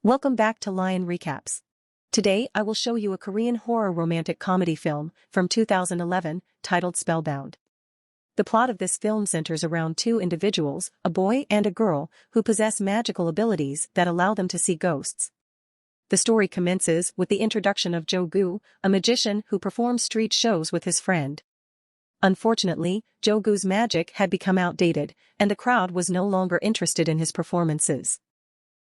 Welcome back to Lion Recaps. Today I will show you a Korean horror romantic comedy film from 2011 titled Spellbound. The plot of this film centers around two individuals, a boy and a girl, who possess magical abilities that allow them to see ghosts. The story commences with the introduction of Jo-goo, a magician who performs street shows with his friend. Unfortunately, Jo-goo's magic had become outdated, and the crowd was no longer interested in his performances.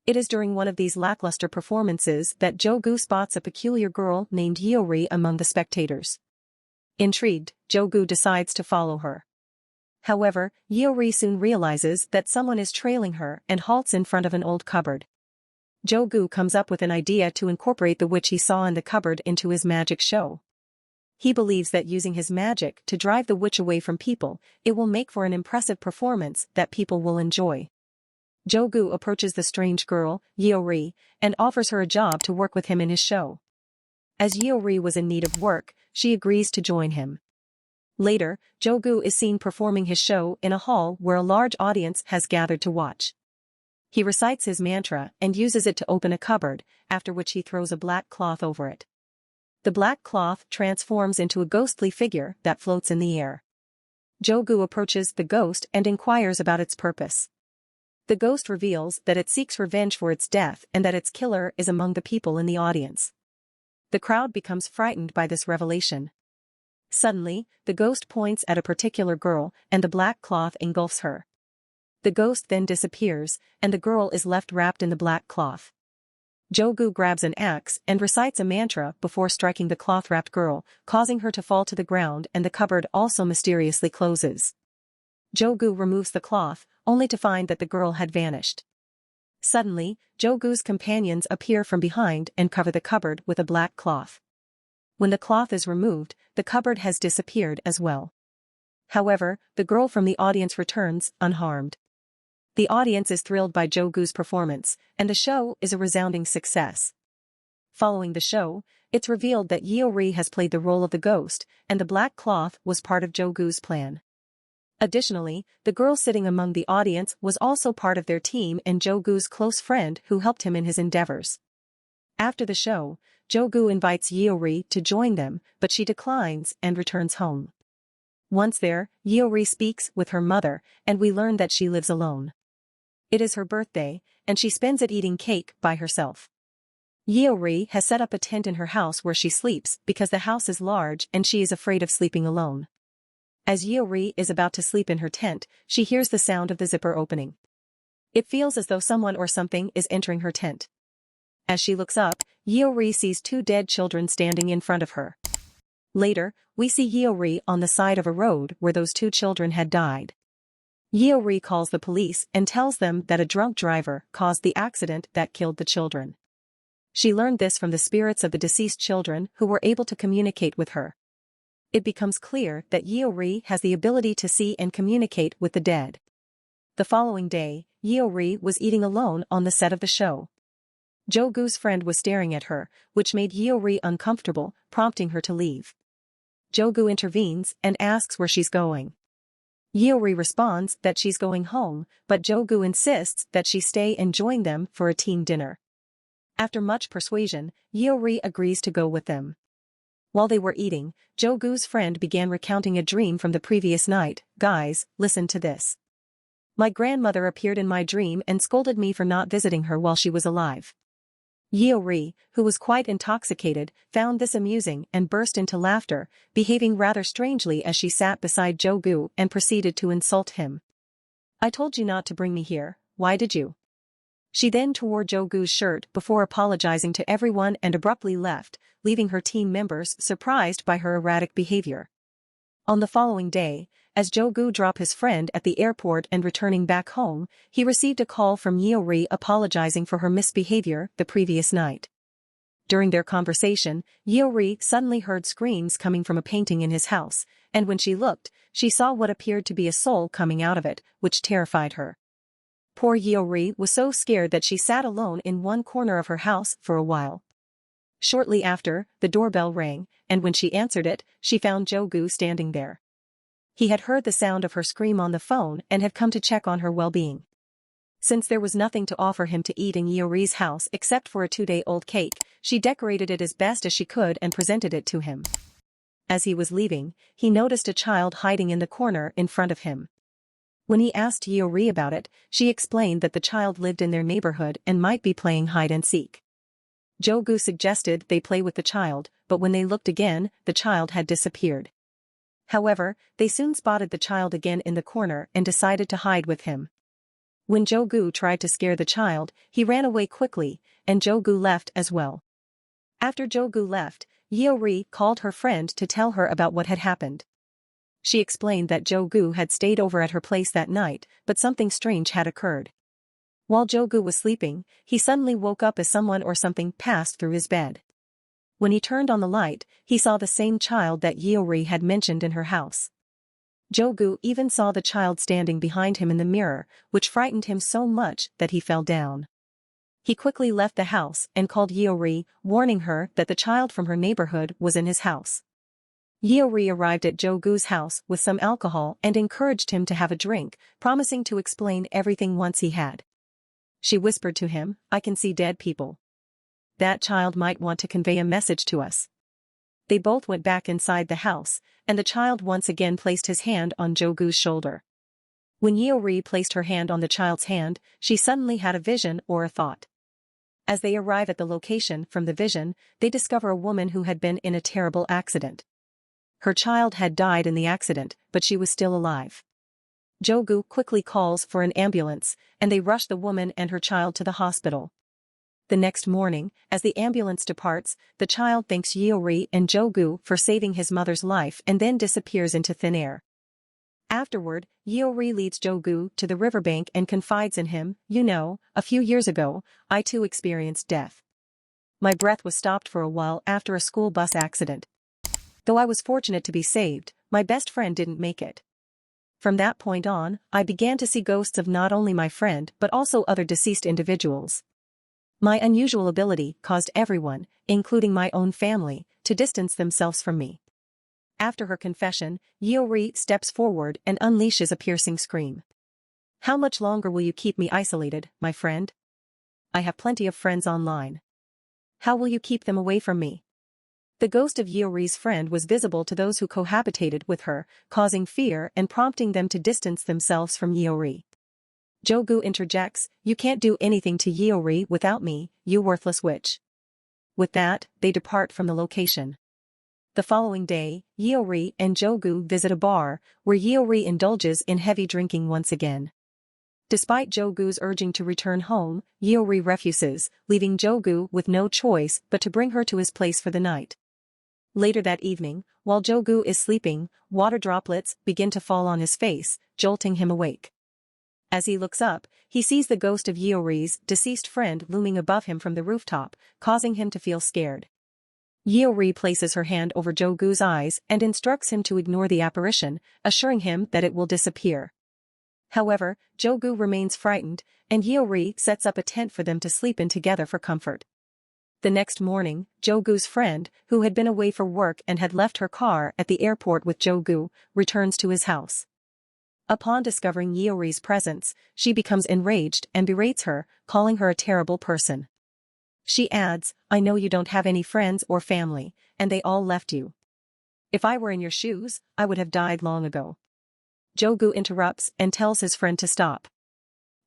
It is during one of these lackluster performances that Jo-goo spots a peculiar girl named Yeori among the spectators. Intrigued, Jo-goo decides to follow her. However, Yeori soon realizes that someone is trailing her and halts in front of an old cupboard. Jo-goo comes up with an idea to incorporate the witch he saw in the cupboard into his magic show. He believes that using his magic to drive the witch away from people, it will make for an impressive performance that people will enjoy. Jo-goo approaches the strange girl, Yeori, and offers her a job to work with him in his show. As Yeori was in need of work, she agrees to join him. Later, Jo-goo is seen performing his show in a hall where a large audience has gathered to watch. He recites his mantra and uses it to open a cupboard, after which he throws a black cloth over it. The black cloth transforms into a ghostly figure that floats in the air. Jo-goo approaches the ghost and inquires about its purpose. The ghost reveals that it seeks revenge for its death and that its killer is among the people in the audience. The crowd becomes frightened by this revelation. Suddenly, the ghost points at a particular girl and the black cloth engulfs her. The ghost then disappears, and the girl is left wrapped in the black cloth. Jo-goo grabs an axe and recites a mantra before striking the cloth-wrapped girl, causing her to fall to the ground, and the cupboard also mysteriously closes. Jo-goo removes the cloth, only to find that the girl had vanished. Suddenly, Jo-goo's companions appear from behind and cover the cupboard with a black cloth. When the cloth is removed, the cupboard has disappeared as well. However, the girl from the audience returns, unharmed. The audience is thrilled by Jo-goo's performance, and the show is a resounding success. Following the show, it's revealed that Yeori has played the role of the ghost, and the black cloth was part of Jo-goo's plan. Additionally, the girl sitting among the audience was also part of their team and Jo-goo's close friend who helped him in his endeavors. After the show, Jo-goo invites Yeori to join them, but she declines and returns home. Once there, Yeori speaks with her mother, and we learn that she lives alone. It is her birthday, and she spends it eating cake by herself. Yeori has set up a tent in her house where she sleeps because the house is large and she is afraid of sleeping alone. As Yeori is about to sleep in her tent, she hears the sound of the zipper opening. It feels as though someone or something is entering her tent. As she looks up, Yeori sees two dead children standing in front of her. Later, we see Yeori on the side of a road where those two children had died. Yeori calls the police and tells them that a drunk driver caused the accident that killed the children. She learned this from the spirits of the deceased children who were able to communicate with her. It becomes clear that Yeori has the ability to see and communicate with the dead. The following day, Yeori was eating alone on the set of the show. Jo-goo's friend was staring at her, which made Yeori uncomfortable, prompting her to leave. Jo-goo intervenes and asks where she's going. Yeori responds that she's going home, but Jo-goo insists that she stay and join them for a team dinner. After much persuasion, Yeori agrees to go with them. While they were eating, Jo-goo's friend began recounting a dream from the previous night. "Guys, listen to this. My grandmother appeared in my dream and scolded me for not visiting her while she was alive." Yeori, who was quite intoxicated, found this amusing and burst into laughter, behaving rather strangely as she sat beside Jo-goo and proceeded to insult him. "I told you not to bring me here, why did you?" She then tore Jo-goo's shirt before apologizing to everyone and abruptly left, leaving her team members surprised by her erratic behavior. On the following day, as Jo-goo dropped his friend at the airport and returning back home, he received a call from Yeori apologizing for her misbehavior the previous night. During their conversation, Yeori suddenly heard screams coming from a painting in his house, and when she looked, she saw what appeared to be a soul coming out of it, which terrified her. Poor Yeori was so scared that she sat alone in one corner of her house for a while. Shortly after, the doorbell rang, and when she answered it, she found Jo-goo standing there. He had heard the sound of her scream on the phone and had come to check on her well-being. Since there was nothing to offer him to eat in Yeori's house except for a 2-day-old cake, she decorated it as best as she could and presented it to him. As he was leaving, he noticed a child hiding in the corner in front of him. When he asked Yeori about it, she explained that the child lived in their neighborhood and might be playing hide-and-seek. Jo-goo suggested they play with the child, but when they looked again, the child had disappeared. However, they soon spotted the child again in the corner and decided to hide with him. When Jo-goo tried to scare the child, he ran away quickly, and Jo-goo left as well. After Jo-goo left, Yeori called her friend to tell her about what had happened. She explained that Jo-goo had stayed over at her place that night, but something strange had occurred. While Jo-goo was sleeping, he suddenly woke up as someone or something passed through his bed. When he turned on the light, he saw the same child that Yeori had mentioned in her house. Jo-goo even saw the child standing behind him in the mirror, which frightened him so much that he fell down. He quickly left the house and called Yeori, warning her that the child from her neighborhood was in his house. Yeori arrived at Jo-goo's house with some alcohol and encouraged him to have a drink, promising to explain everything once he had. She whispered to him, "I can see dead people. That child might want to convey a message to us." They both went back inside the house, and the child once again placed his hand on Jo-goo's shoulder. When Yeori placed her hand on the child's hand, she suddenly had a vision or a thought. As they arrive at the location from the vision, they discover a woman who had been in a terrible accident. Her child had died in the accident, but she was still alive. Jo-goo quickly calls for an ambulance, and they rush the woman and her child to the hospital. The next morning, as the ambulance departs, the child thanks Yeori and Jo-goo for saving his mother's life and then disappears into thin air. Afterward, Yeori leads Jo-goo to the riverbank and confides in him, "You know, a few years ago, I too experienced death. My breath was stopped for a while after a school bus accident. Though I was fortunate to be saved, my best friend didn't make it. From that point on, I began to see ghosts of not only my friend but also other deceased individuals. My unusual ability caused everyone, including my own family, to distance themselves from me." After her confession, Yeori steps forward and unleashes a piercing scream. "How much longer will you keep me isolated, my friend? I have plenty of friends online. How will you keep them away from me?" The ghost of Yeori's friend was visible to those who cohabitated with her, causing fear and prompting them to distance themselves from Yeori. Jo-goo interjects, "You can't do anything to Yeori without me, you worthless witch." With that, they depart from the location. The following day, Yeori and Jo-goo visit a bar, where Yeori indulges in heavy drinking once again. Despite Jo-goo's urging to return home, Yeori refuses, leaving Jo-goo with no choice but to bring her to his place for the night. Later that evening, while Jo-goo is sleeping, water droplets begin to fall on his face, jolting him awake. As he looks up, he sees the ghost of Yeori's deceased friend looming above him from the rooftop, causing him to feel scared. Yeori places her hand over Jo-goo's eyes and instructs him to ignore the apparition, assuring him that it will disappear. However, Jo-goo remains frightened, and Yeori sets up a tent for them to sleep in together for comfort. The next morning, Jo-goo's friend, who had been away for work and had left her car at the airport with Jo-goo, returns to his house. Upon discovering Yeori's presence, she becomes enraged and berates her, calling her a terrible person. She adds, "I know you don't have any friends or family, and they all left you. If I were in your shoes, I would have died long ago." Jo-goo interrupts and tells his friend to stop.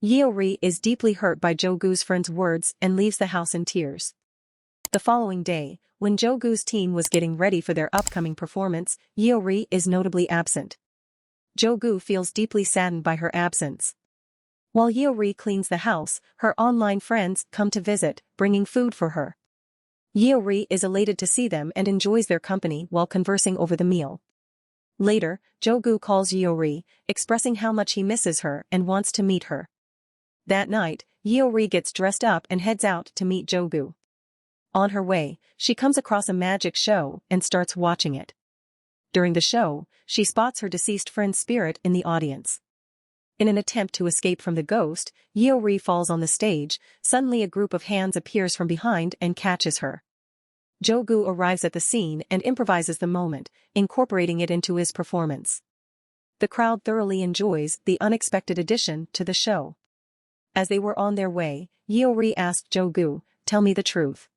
Yeori is deeply hurt by Jo-goo's friend's words and leaves the house in tears. The following day, when Jo-goo's team was getting ready for their upcoming performance, Yeori is notably absent. Jo-goo feels deeply saddened by her absence. While Yeori cleans the house, her online friends come to visit, bringing food for her. Yeori is elated to see them and enjoys their company while conversing over the meal. Later, Jo-goo calls Yeori, expressing how much he misses her and wants to meet her. That night, Yeori gets dressed up and heads out to meet Jo-goo. On her way, she comes across a magic show and starts watching it. During the show, she spots her deceased friend's spirit in the audience. In an attempt to escape from the ghost, Yeori falls on the stage. Suddenly a group of hands appears from behind and catches her. Jo-goo arrives at the scene and improvises the moment, incorporating it into his performance. The crowd thoroughly enjoys the unexpected addition to the show. As they were on their way, Yeori asked Jo-goo, "Tell me the truth.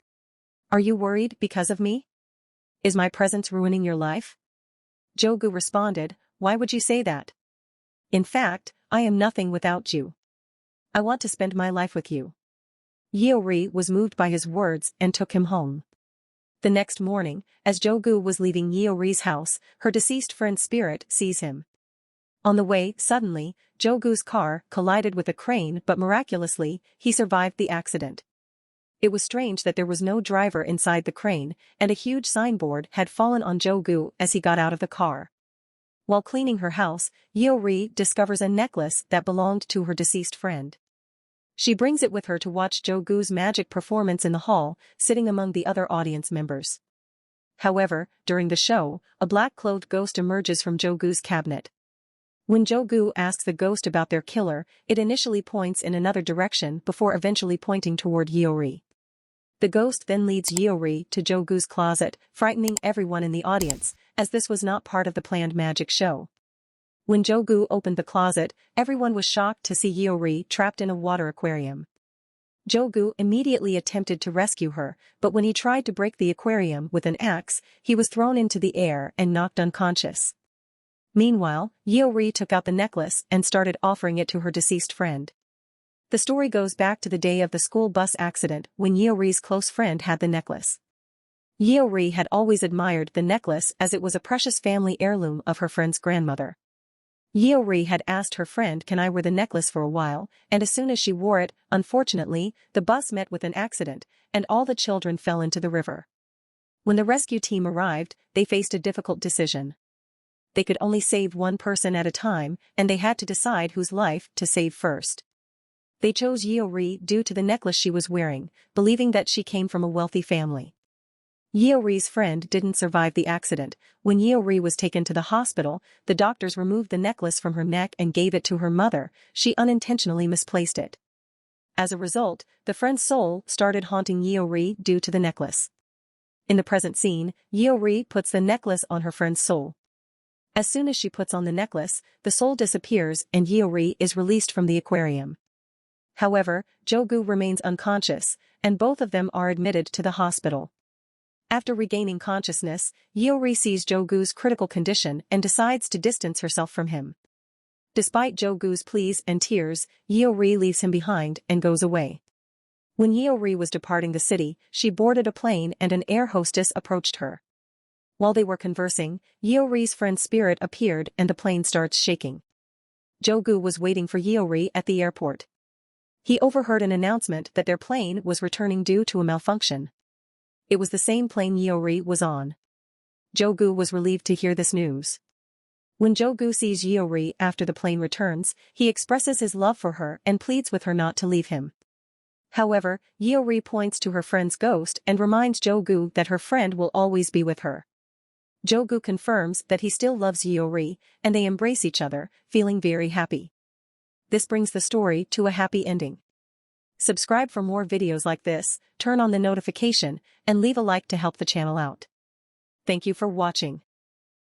Are you worried because of me? Is my presence ruining your life?" Jo-goo responded, "Why would you say that? In fact, I am nothing without you. I want to spend my life with you." Yeori was moved by his words and took him home. The next morning, as Jo-goo was leaving Yeori's house, her deceased friend's spirit sees him. On the way, suddenly, Jo-goo's car collided with a crane, but miraculously, he survived the accident. It was strange that there was no driver inside the crane, and a huge signboard had fallen on Jo-goo as he got out of the car. While cleaning her house, Yeori discovers a necklace that belonged to her deceased friend. She brings it with her to watch Jo-goo's magic performance in the hall, sitting among the other audience members. However, during the show, a black-clothed ghost emerges from Jo-goo's cabinet. When Jo-goo asks the ghost about their killer, it initially points in another direction before eventually pointing toward Yeori. The ghost then leads Yeori to Jo-goo's closet, frightening everyone in the audience, as this was not part of the planned magic show. When Jo-goo opened the closet, everyone was shocked to see Yeori trapped in a water aquarium. Jo-goo immediately attempted to rescue her, but when he tried to break the aquarium with an axe, he was thrown into the air and knocked unconscious. Meanwhile, Yeori took out the necklace and started offering it to her deceased friend. The story goes back to the day of the school bus accident when Yeori's close friend had the necklace. Yeori had always admired the necklace as it was a precious family heirloom of her friend's grandmother. Yeori had asked her friend, "Can I wear the necklace for a while?" and as soon as she wore it, unfortunately, the bus met with an accident, and all the children fell into the river. When the rescue team arrived, they faced a difficult decision. They could only save one person at a time, and they had to decide whose life to save first. They chose Yeori due to the necklace she was wearing, believing that she came from a wealthy family. Yeori's friend didn't survive the accident. When Yeori was taken to the hospital, the doctors removed the necklace from her neck and gave it to her mother. She unintentionally misplaced it. As a result, the friend's soul started haunting Yeori due to the necklace. In the present scene, Yeori puts the necklace on her friend's soul. As soon as she puts on the necklace, the soul disappears and Yeori is released from the aquarium. However, Jo-goo remains unconscious, and both of them are admitted to the hospital. After regaining consciousness, Yeori sees Jo-goo's critical condition and decides to distance herself from him. Despite Jo-goo's pleas and tears, Yeori leaves him behind and goes away. When Yeori was departing the city, she boarded a plane and an air hostess approached her. While they were conversing, Yeori's friend's spirit appeared and the plane starts shaking. Jo-goo was waiting for Yeori at the airport. He overheard an announcement that their plane was returning due to a malfunction. It was the same plane Yeori was on. Jo-goo was relieved to hear this news. When Jo-goo sees Yeori after the plane returns, he expresses his love for her and pleads with her not to leave him. However, Yeori points to her friend's ghost and reminds Jo-goo that her friend will always be with her. Jo-goo confirms that he still loves Yeori, and they embrace each other, feeling very happy. This brings the story to a happy ending. Subscribe for more videos like this, turn on the notification, and leave a like to help the channel out. Thank you for watching.